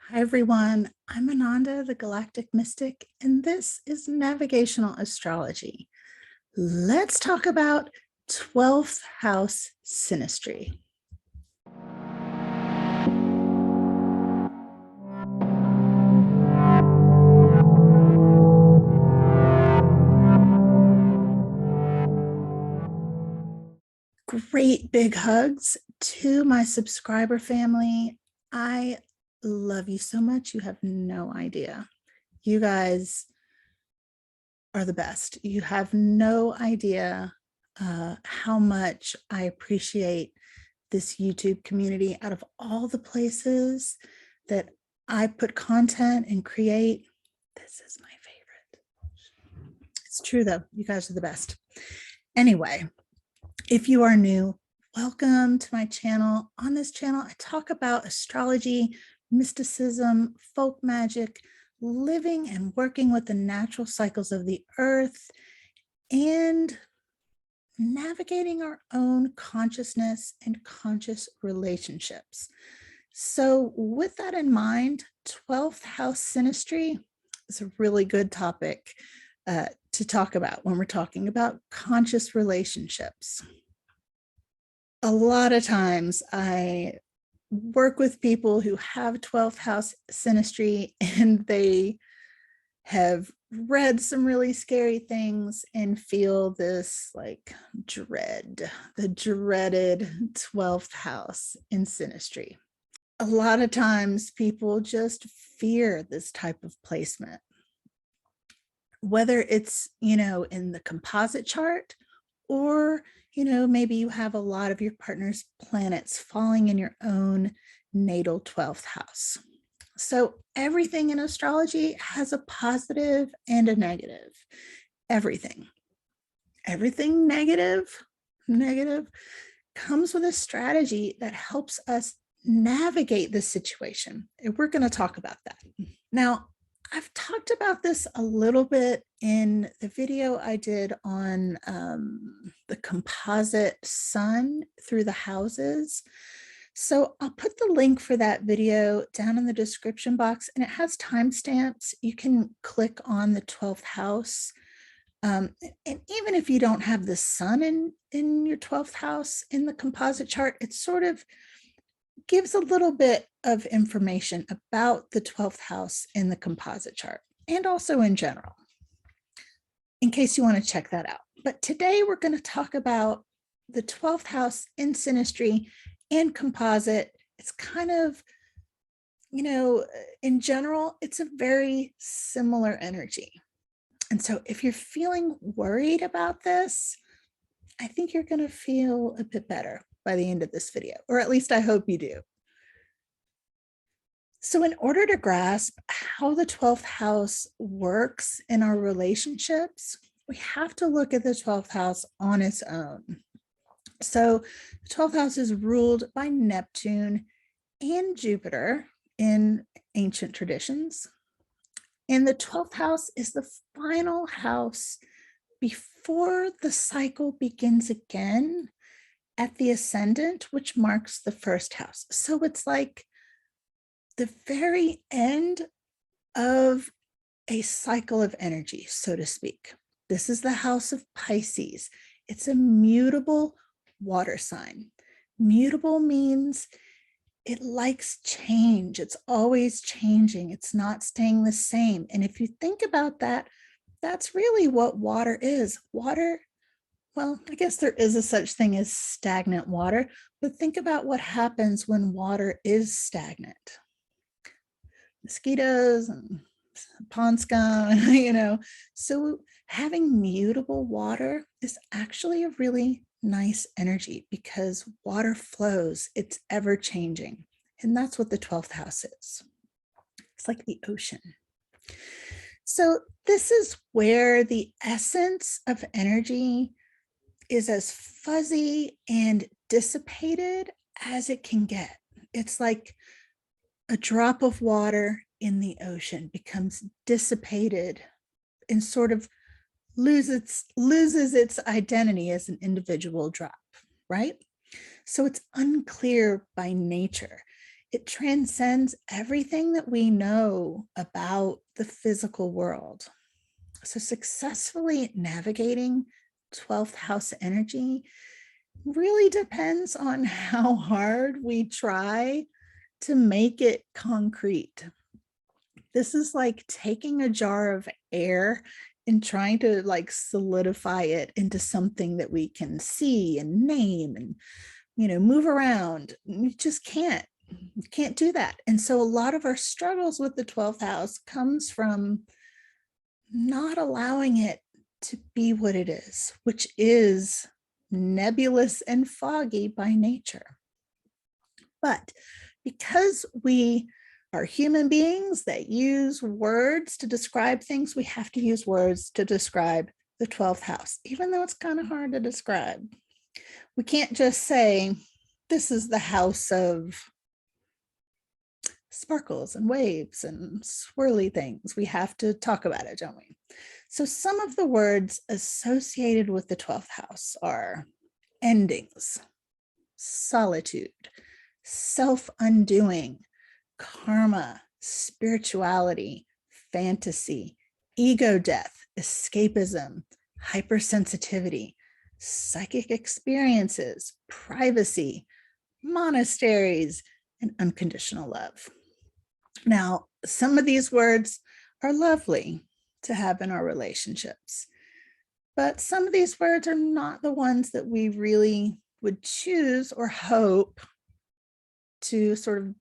Hi, everyone. I'm Ananda, the Galactic Mystic, and this is Navigational Astrology. Let's talk about 12th House Synastry. Great big hugs to my subscriber family. I love you so much. You have no idea. You guys are the best. You have no idea how much I appreciate this YouTube community. Out of all the places that I put content and create, this is my favorite. It's true though, you guys are the best. Anyway, if you are new, welcome to my channel. On this channel, I talk about astrology, mysticism, folk magic, living and working with the natural cycles of the earth, and navigating our own consciousness and conscious relationships. So with that in mind, 12th house synastry is a really good topic to talk about when we're talking about conscious relationships. A lot of times I work with people who have 12th house synastry and they have read some really scary things and feel this like dread, the dreaded 12th house in synastry. A lot of times people just fear this type of placement, whether it's, in the composite chart or, maybe you have a lot of your partner's planets falling in your own natal 12th house. So everything in astrology has a positive and a negative. Everything negative comes with a strategy that helps us navigate the situation. And we're going to talk about that. Now, I've talked about this a little bit in the video I did on the composite sun through the houses. So I'll put the link for that video down in the description box, and it has timestamps. You can click on the 12th house. And even if you don't have the sun in your 12th house in the composite chart, it sort of gives a little bit of information about the 12th house in the composite chart and also in general, in case you want to check that out. But today we're going to talk about the 12th house in synastry and composite. It's kind of, in general, it's a very similar energy. And so if you're feeling worried about this, I think you're going to feel a bit better by the end of this video, or at least I hope you do. So in order to grasp how the 12th house works in our relationships, we have to look at the 12th house on its own. So the 12th house is ruled by Neptune and Jupiter in ancient traditions. And the 12th house is the final house before the cycle begins again at the ascendant, which marks the first house. So it's like the very end of a cycle of energy, so to speak. This is the house of Pisces. It's a mutable water sign. Mutable means it likes change. It's always changing. It's not staying the same. And if you think about that, that's really what water is. Water, well, I guess there is a such thing as stagnant water, but think about what happens when water is stagnant. Mosquitoes and pond scum, So having mutable water is actually a really nice energy because water flows, it's ever changing. And that's what the 12th house is. It's like the ocean. So this is where the essence of energy is as fuzzy and dissipated as it can get. It's like a drop of water in the ocean becomes dissipated and sort of loses its identity as an individual drop, right? So it's unclear by nature. It transcends everything that we know about the physical world. So successfully navigating 12th house energy really depends on how hard we try to make it concrete. This is like taking a jar of air and trying to like solidify it into something that we can see and name and, move around. You just can't. You can't do that. And so a lot of our struggles with the 12th house comes from not allowing it to be what it is, which is nebulous and foggy by nature. But because we are human beings that use words to describe things, we have to use words to describe the 12th house, even though it's kind of hard to describe. We can't just say, this is the house of sparkles and waves and swirly things. We have to talk about it, don't we? So some of the words associated with the 12th house are endings, solitude, self-undoing, karma, spirituality, fantasy, ego death, escapism, hypersensitivity, psychic experiences, privacy, monasteries, and unconditional love. Now, some of these words are lovely to have in our relationships, but some of these words are not the ones that we really would choose or hope to sort of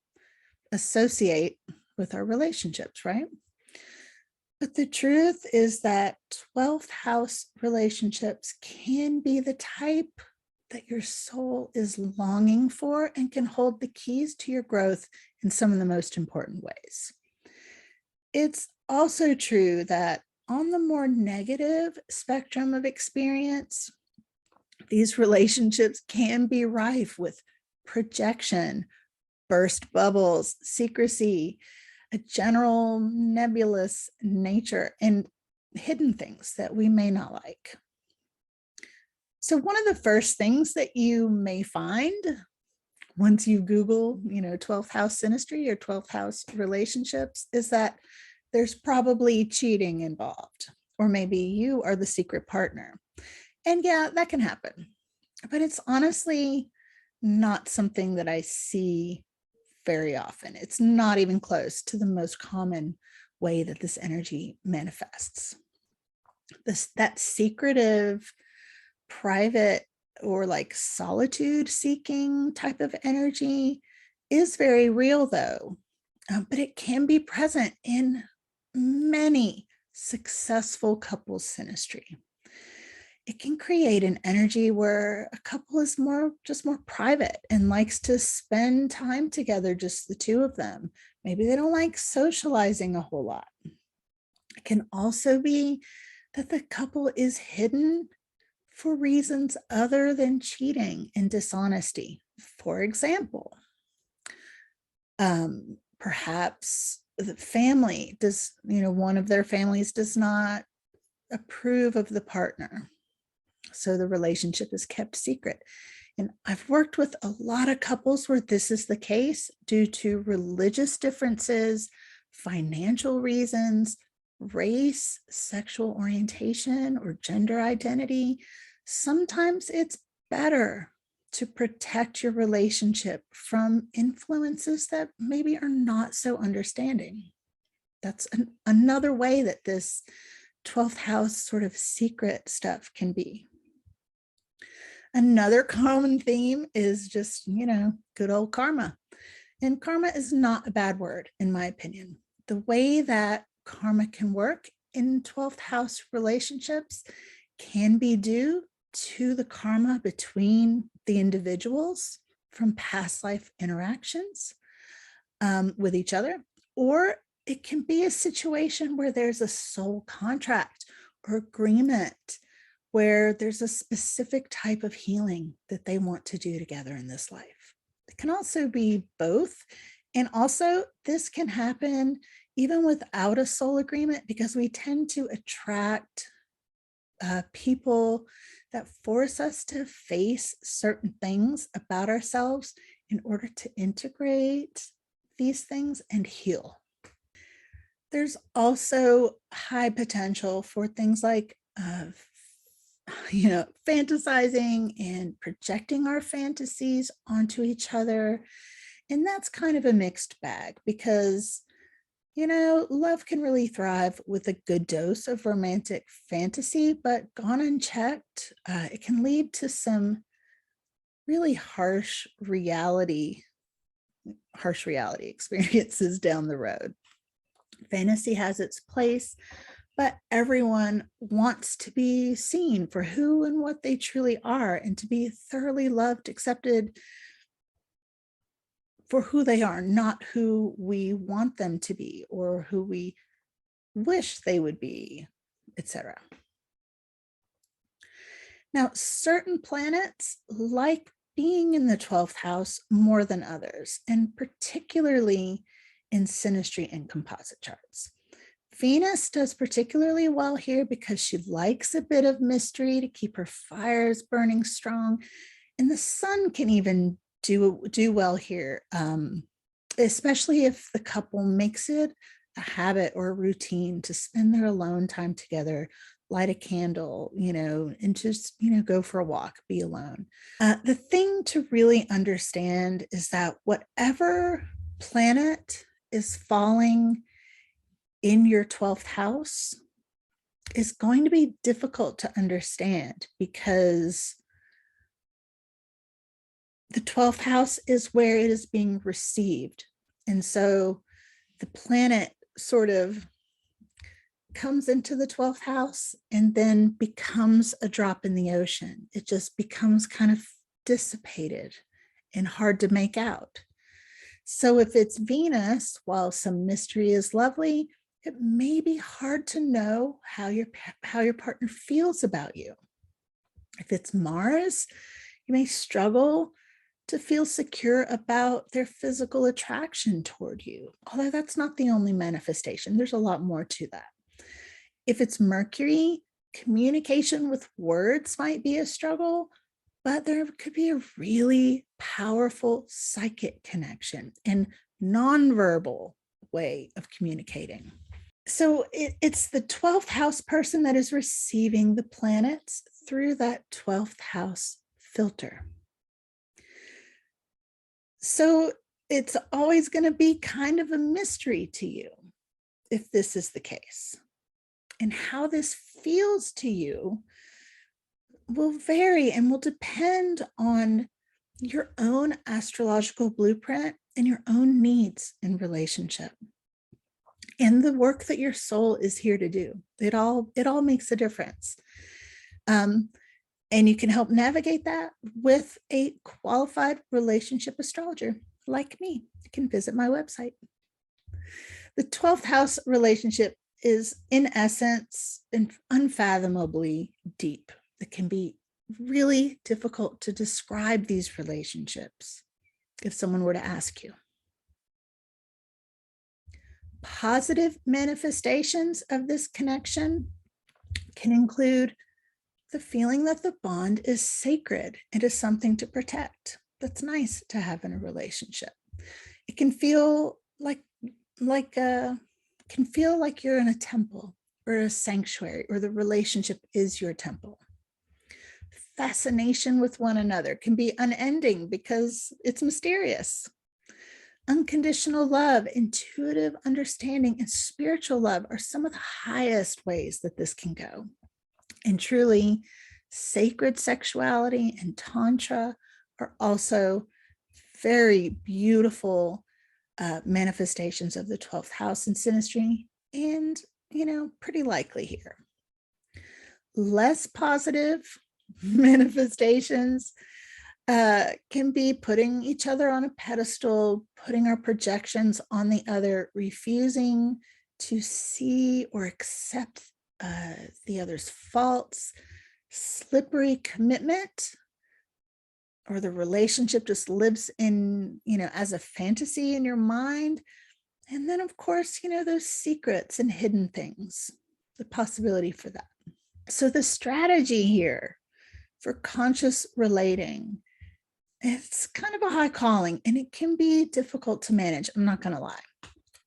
associate with our relationships, right? But the truth is that 12th house relationships can be the type that your soul is longing for and can hold the keys to your growth in some of the most important ways. It's also true that on the more negative spectrum of experience, these relationships can be rife with projection, burst bubbles, secrecy, a general nebulous nature, and hidden things that we may not like. So one of the first things that you may find once you Google, 12th house synastry or 12th house relationships is that there's probably cheating involved, or maybe you are the secret partner. And yeah, that can happen, but it's honestly not something that I see very often. It's not even close to the most common way that this energy manifests. That secretive, private, or like solitude seeking type of energy is very real though, but it can be present in many successful couples synastry. It can create an energy where a couple is more private and likes to spend time together, just the two of them. Maybe they don't like socializing a whole lot. It can also be that the couple is hidden for reasons other than cheating and dishonesty. For example, perhaps the family does, one of their families does not approve of the partner, so the relationship is kept secret. And I've worked with a lot of couples where this is the case due to religious differences, financial reasons, race, sexual orientation, or gender identity. Sometimes it's better to protect your relationship from influences that maybe are not so understanding. That's another way that this 12th house sort of secret stuff can be. Another common theme is just, good old karma. And karma is not a bad word, in my opinion. The way that karma can work in 12th house relationships can be due to the karma between the individuals from past life interactions with each other, or it can be a situation where there's a soul contract or agreement where there's a specific type of healing that they want to do together in this life. It can also be both. And also, this can happen even without a soul agreement, because we tend to attract people that force us to face certain things about ourselves in order to integrate these things and heal. There's also high potential for things like, fantasizing and projecting our fantasies onto each other. And that's kind of a mixed bag because, love can really thrive with a good dose of romantic fantasy, but gone unchecked, it can lead to some really harsh reality experiences down the road. Fantasy has its place, but everyone wants to be seen for who and what they truly are and to be thoroughly loved, accepted for who they are, not who we want them to be or who we wish they would be, etc. Now, certain planets like being in the 12th house more than others, and particularly in synastry and composite charts. Venus does particularly well here because she likes a bit of mystery to keep her fires burning strong. And the sun can even do well here, especially if the couple makes it a habit or a routine to spend their alone time together, light a candle, and just, go for a walk, be alone. The thing to really understand is that whatever planet is falling in your 12th house is going to be difficult to understand because the 12th house is where it is being received. And so the planet sort of comes into the 12th house and then becomes a drop in the ocean. It just becomes kind of dissipated and hard to make out. So if it's Venus, while some mystery is lovely, it may be hard to know how your partner feels about you. If it's Mars, you may struggle to feel secure about their physical attraction toward you, although that's not the only manifestation. There's a lot more to that. If it's Mercury, communication with words might be a struggle, but there could be a really powerful psychic connection and nonverbal way of communicating. So it's the 12th house person that is receiving the planets through that 12th house filter. So it's always going to be kind of a mystery to you if this is the case. And how this feels to you will vary and will depend on your own astrological blueprint and your own needs in relationship and the work that your soul is here to do. It all makes a difference. And you can help navigate that with a qualified relationship astrologer like me. You can visit my website. The 12th house relationship is, in essence, unfathomably deep. It can be really difficult to describe these relationships if someone were to ask you. Positive manifestations of this connection can include the feeling that the bond is sacred. It is something to protect. That's nice to have in a relationship. It can feel like you're in a temple or a sanctuary, or the relationship is your temple. Fascination with one another can be unending because it's mysterious. Unconditional love, intuitive understanding, and spiritual love are some of the highest ways that this can go. And truly, sacred sexuality and tantra are also very beautiful manifestations of the 12th house in synastry, and pretty likely here. Less positive manifestations can be putting each other on a pedestal, putting our projections on the other, refusing to see or accept the other's faults, slippery commitment, or the relationship just lives in, as a fantasy in your mind. And then, of course, those secrets and hidden things, the possibility for that. So the strategy here for conscious relating it's kind of a high calling and it can be difficult to manage. I'm not going to lie.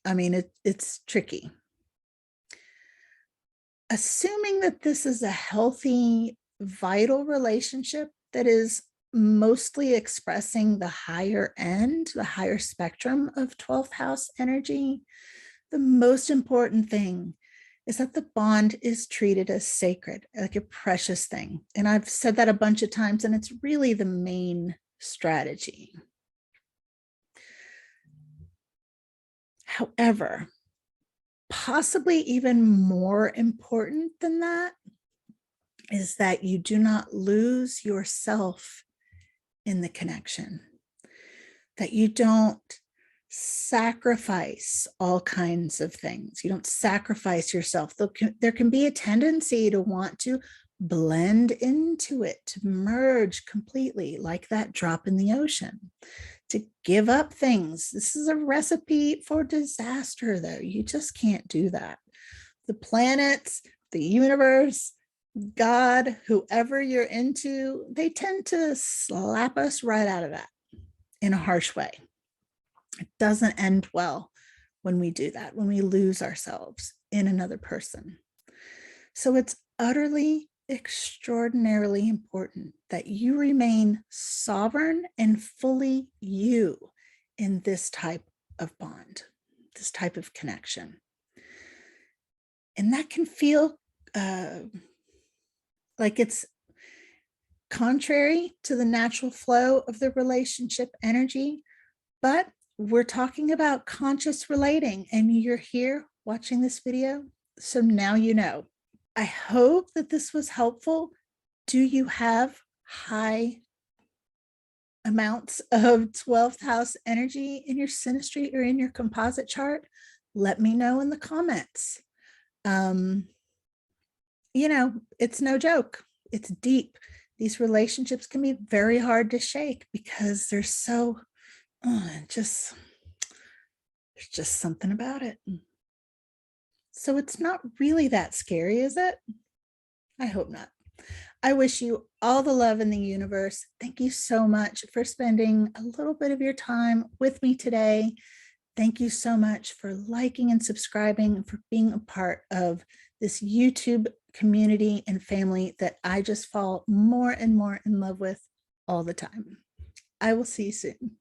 I mean, it's tricky. Assuming that this is a healthy, vital relationship that is mostly expressing the higher end, the higher spectrum of 12th house energy, the most important thing is that the bond is treated as sacred, like a precious thing. And I've said that a bunch of times, and it's really the main strategy. However, possibly even more important than that is that you do not lose yourself in the connection, that you don't sacrifice all kinds of things. You don't sacrifice yourself. There can be a tendency to want to blend into it, to merge completely, like that drop in the ocean, to give up things. This is a recipe for disaster, though. You just can't do that. The planets, the universe, God, whoever you're into, they tend to slap us right out of that in a harsh way. It doesn't end well when we do that, when we lose ourselves in another person. So it's utterly, extraordinarily important that you remain sovereign and fully you in this type of bond, this type of connection. And that can feel like it's contrary to the natural flow of the relationship energy, but we're talking about conscious relating, and you're here watching this video, so now you know. I hope that this was helpful. Do you have high amounts of 12th house energy in your synastry or in your composite chart? Let me know in the comments. It's no joke. It's deep. These relationships can be very hard to shake because they're so there's just something about it. So it's not really that scary, is it? I hope not. I wish you all the love in the universe. Thank you so much for spending a little bit of your time with me today. Thank you so much for liking and subscribing and for being a part of this YouTube community and family that I just fall more and more in love with all the time. I will see you soon.